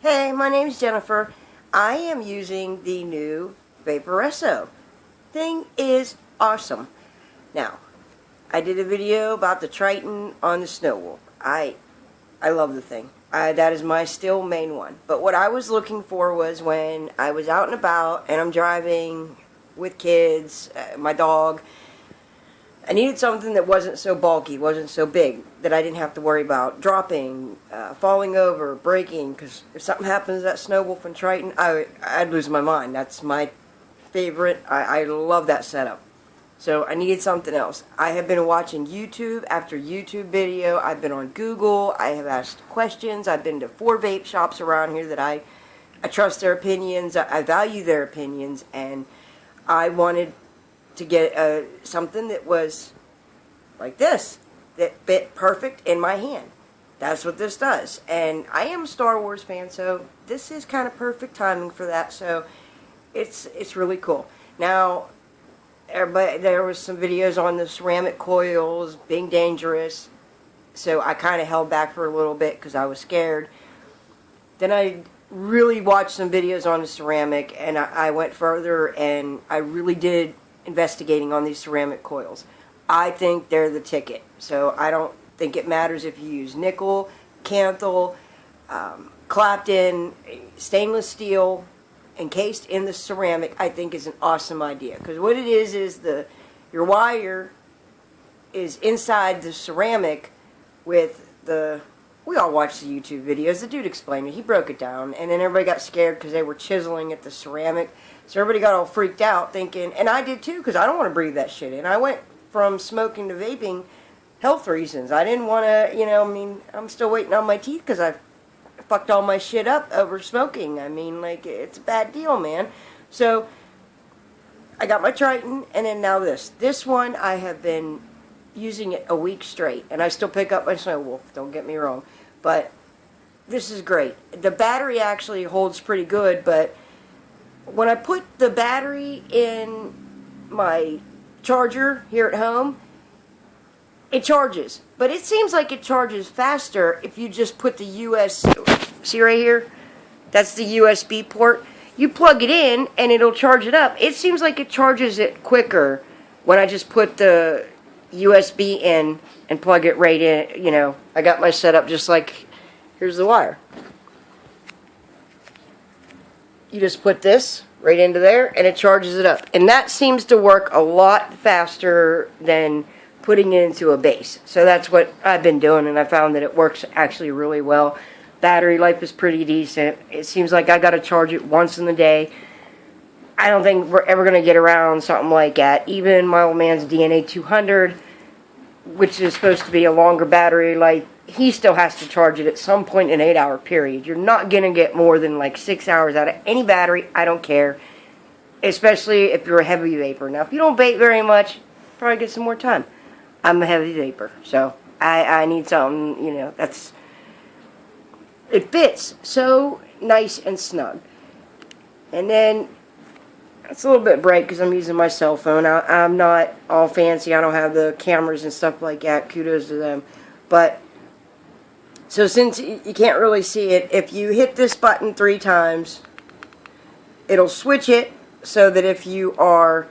Hey, my name's Jennifer. I am using the new Vaperesso. Thing is awesome. Now, I did a video about the Triton on the Snow Wolf. I love the thing. That is my still main one. But what I was looking for was when I was out and about and I'm driving with kids, my dog, I needed something that wasn't so bulky, wasn't so big, that I didn't have to worry about dropping, falling over, breaking, because if something happens to that Snow Wolf and Triton, I'd lose my mind. That's my favorite. I love that setup. So I needed something else. I have been watching YouTube after YouTube video. I've been on Google. I have asked questions. I've been to 4 vape shops around here that I trust their opinions. I value their opinions, and I wanted to get something that was like this, that fit perfect in my hand. That's what this does. And I am a Star Wars fan, so this is kind of perfect timing for that. So it's really cool. Now, there was some videos on the ceramic coils being dangerous, so I kind of held back for a little bit because I was scared. Then I really watched some videos on the ceramic, and I went further, and I really did investigating on these ceramic coils. I think they're the ticket. So I don't think it matters if you use nickel, Canthal, Clapton, stainless steel, encased in the ceramic. I think is an awesome idea, because what it is your wire is inside the ceramic with the. We all watched the YouTube videos. The dude explained it. He broke it down, and then everybody got scared because they were chiseling at the ceramic. So everybody got all freaked out thinking, and I did too, because I don't want to breathe that shit in. I went from smoking to vaping health reasons. I didn't want to, I'm still waiting on my teeth because I fucked all my shit up over smoking. It's a bad deal, man. So I got my Triton, and then now this. This one, I have been using it a week straight, and I still pick up my Snow Wolf, don't get me wrong. But this is great. The battery actually holds pretty good, but when I put the battery in my charger here at home, it charges. But it seems like it charges faster if you just put the see right here? That's the USB port. You plug it in and it'll charge it up. It seems like it charges it quicker when I just put the USB in and plug it right in. I got my setup just like, here's the wire. You just put this right into there and it charges it up. And that seems to work a lot faster than putting it into a base. So that's what I've been doing, and I found that it works actually really well. Battery life is pretty decent. It seems like I got to charge it once in the day. I don't think we're ever going to get around something like that. Even my old man's DNA 200, which is supposed to be a longer battery life, he still has to charge it at some point in an 8-hour period. You're not going to get more than like 6 hours out of any battery. I don't care. Especially if you're a heavy vapor. Now, if you don't vape very much, probably get some more time. I'm a heavy vapor, so I need something, it fits so nice and snug. And then, it's a little bit bright because I'm using my cell phone. I'm not all fancy. I don't have the cameras and stuff like that. Kudos to them. But, so since you can't really see it, if you hit this button 3 times, it'll switch it so that if you are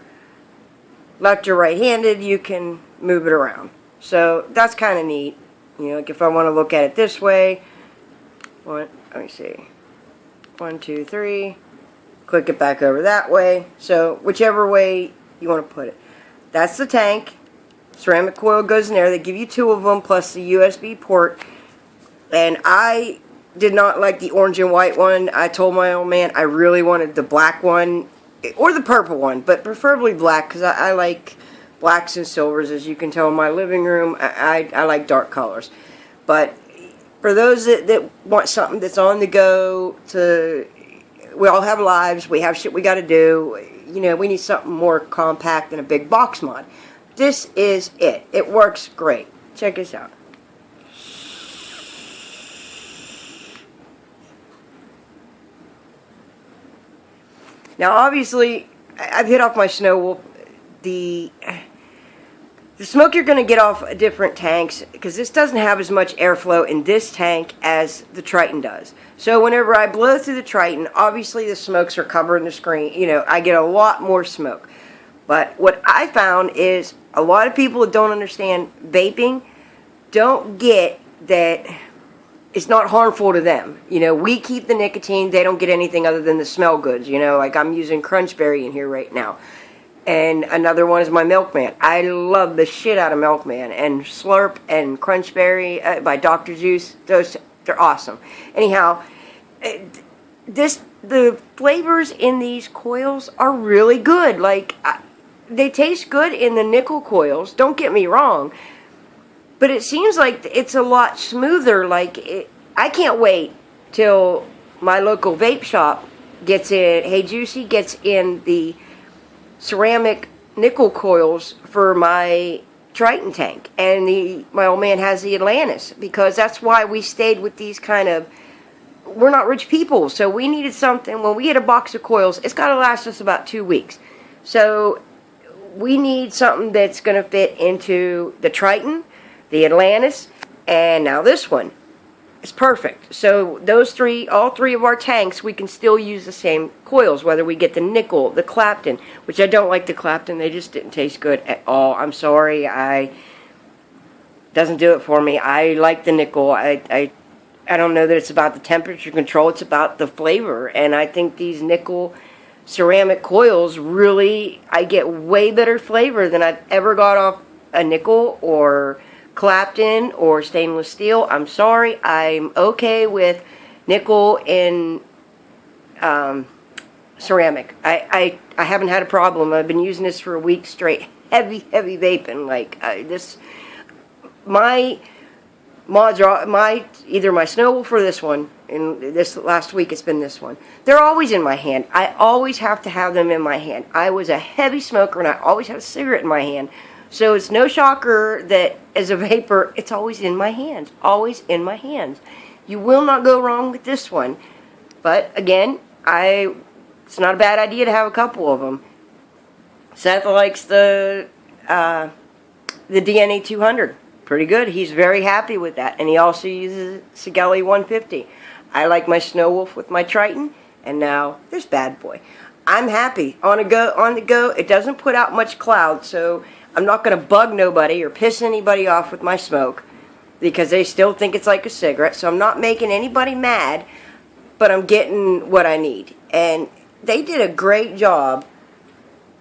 left or right-handed, you can move it around. So that's kind of neat. Like if I want to look at it this way, let me see. 1, 2, 3. Click it back over that way. So whichever way you want to put it. That's the tank. Ceramic coil goes in there. They give you 2 of them plus the USB port. And I did not like the orange and white one. I told my old man I really wanted the black one or the purple one, but preferably black because I like blacks and silvers. As you can tell in my living room, I like dark colors. But for those that want something that's on the go, we all have lives, we have shit we got to do, we need something more compact than a big box mod. This is it. It works great. Check this out. Now, obviously, I've hit off my Snow Wolf. The smoke you're going to get off different tanks, because this doesn't have as much airflow in this tank as the Triton does. So whenever I blow through the Triton, obviously the smokes are covering the screen. You know, I get a lot more smoke. But what I found is a lot of people that don't understand vaping don't get that it's not harmful to them. You know, we keep the nicotine. They don't get anything other than the smell goods. You know, like I'm using Crunchberry in here right now. And another one is my Milkman. I love the shit out of Milkman. And Slurp and Crunchberry by Dr. Juice. They're awesome. Anyhow, the flavors in these coils are really good. Like, they taste good in the nickel coils. Don't get me wrong. But it seems like it's a lot smoother. Like, I can't wait till my local vape shop gets in. Hey Juicy gets in the ceramic nickel coils for my Triton tank, and my old man has the Atlantis, because that's why we stayed with these kind of, we're not rich people, so we needed something. When we get a box of coils, it's got to last us about 2 weeks, so we need something that's going to fit into the Triton, the Atlantis, and now this one. It's perfect. So those three, all three of our tanks, we can still use the same coils, whether we get the nickel, the Clapton, which I don't like the Clapton. They just didn't taste good at all. I'm sorry. Doesn't do it for me. I like the nickel. I don't know that it's about the temperature control. It's about the flavor. And I think these nickel ceramic coils really, I get way better flavor than I've ever got off a nickel or Clapton or stainless steel. I'm sorry. I'm okay with nickel in ceramic. I haven't had a problem. I've been using this for a week straight. Heavy vaping. Like my mods are either my Snow Wolf or this one. And this last week it's been this one. They're always in my hand. I always have to have them in my hand. I was a heavy smoker and I always had a cigarette in my hand. So it's no shocker that as a vapor, it's always in my hands. Always in my hands. You will not go wrong with this one. But again, it's not a bad idea to have a couple of them. Seth likes the DNA 200. Pretty good. He's very happy with that. And he also uses Sigelli 150. I like my Snow Wolf with my Triton. And now there's Bad Boy. I'm happy. On the go. It doesn't put out much cloud, so I'm not going to bug nobody or piss anybody off with my smoke, because they still think it's like a cigarette. So I'm not making anybody mad, but I'm getting what I need. And they did a great job.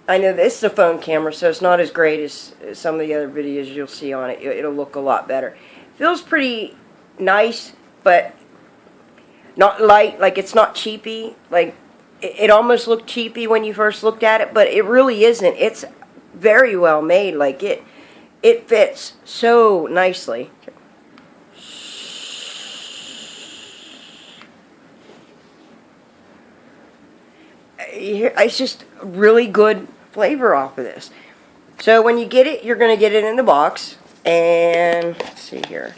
I know this is a phone camera, so it's not as great as some of the other videos you'll see on it. It'll look a lot better. Feels pretty nice, but not light. Like, it's not cheapy. Like, it almost looked cheapy when you first looked at it, but it really isn't. It's very well made. Like, it fits so nicely. It's just really good flavor off of this. So when you get it, you're going to get it in the box. And let's see here.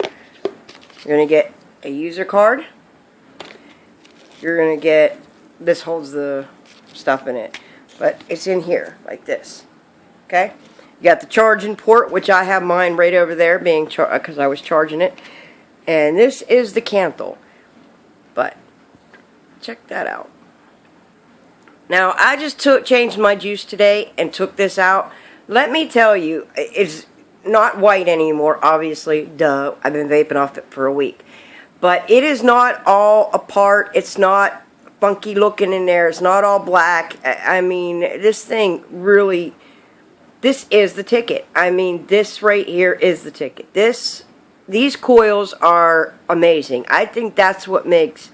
You're going to get a user card. You're going to get, this holds the stuff in it, but it's in here like this. Okay, you got the charging port, which I have mine right over there, being because I was charging it. And this is the Canthal. But check that out. Now I just changed my juice today and took this out. Let me tell you, it's not white anymore. Obviously, duh. I've been vaping off it for a week, but it is not all apart. It's not funky looking in there. It's not all black. I mean, this thing really. This is the ticket. I mean, this right here is the ticket. These coils are amazing. I think that's what makes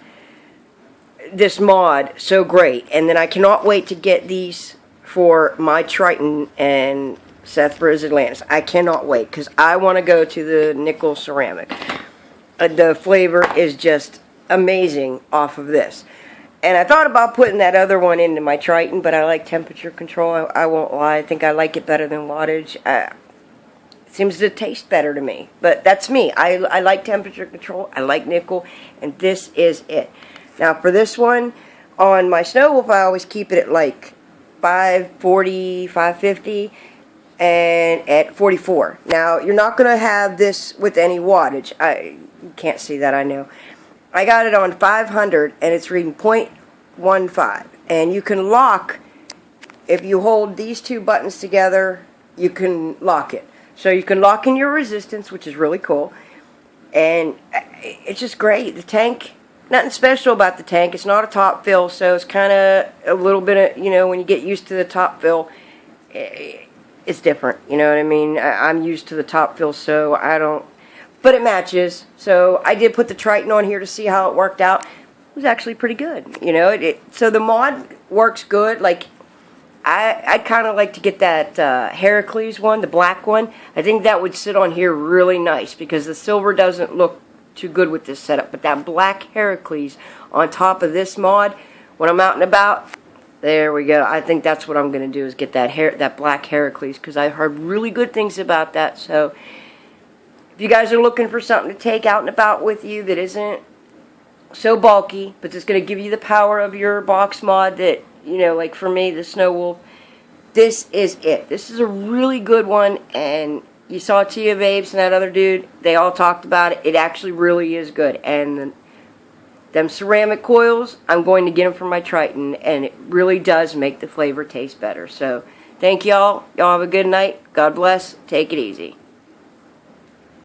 this mod so great. And then I cannot wait to get these for my Triton and Seth for his Atlantis. I cannot wait, because I want to go to the nickel ceramic. The flavor is just amazing off of this. And I thought about putting that other one into my Triton, but I like temperature control. I won't lie. I think I like it better than wattage. It seems to taste better to me. But that's me. I like temperature control. I like nickel. And this is it. Now for this one, on my Snow Wolf, I always keep it at like 540, 550. and at 44. Now, you're not going to have this with any wattage. You can't see that, I know. I got it on 500, and it's reading 0.15. And you can lock, if you hold these two buttons together, you can lock it. So you can lock in your resistance, which is really cool. And it's just great. The tank, nothing special about the tank. It's not a top fill, so it's kind of a little bit of, when you get used to the top fill, it's different. You know what I mean? I'm used to the top fill, so I don't. But it matches. So I did put the Triton on here to see how it worked out. It was actually pretty good. So the mod works good. Like, I'd kind of like to get that Heracles one, the black one. I think that would sit on here really nice because the silver doesn't look too good with this setup. But that black Heracles on top of this mod, when I'm out and about, there we go. I think that's what I'm going to do is get that black Heracles because I heard really good things about that. So if you guys are looking for something to take out and about with you that isn't so bulky, but it's going to give you the power of your box mod that, like for me, the Snow Wolf, this is it. This is a really good one, and you saw Tia Vapes and that other dude, they all talked about it. It actually really is good, and them ceramic coils, I'm going to get them for my Triton, and it really does make the flavor taste better. So, thank y'all. Y'all have a good night. God bless. Take it easy.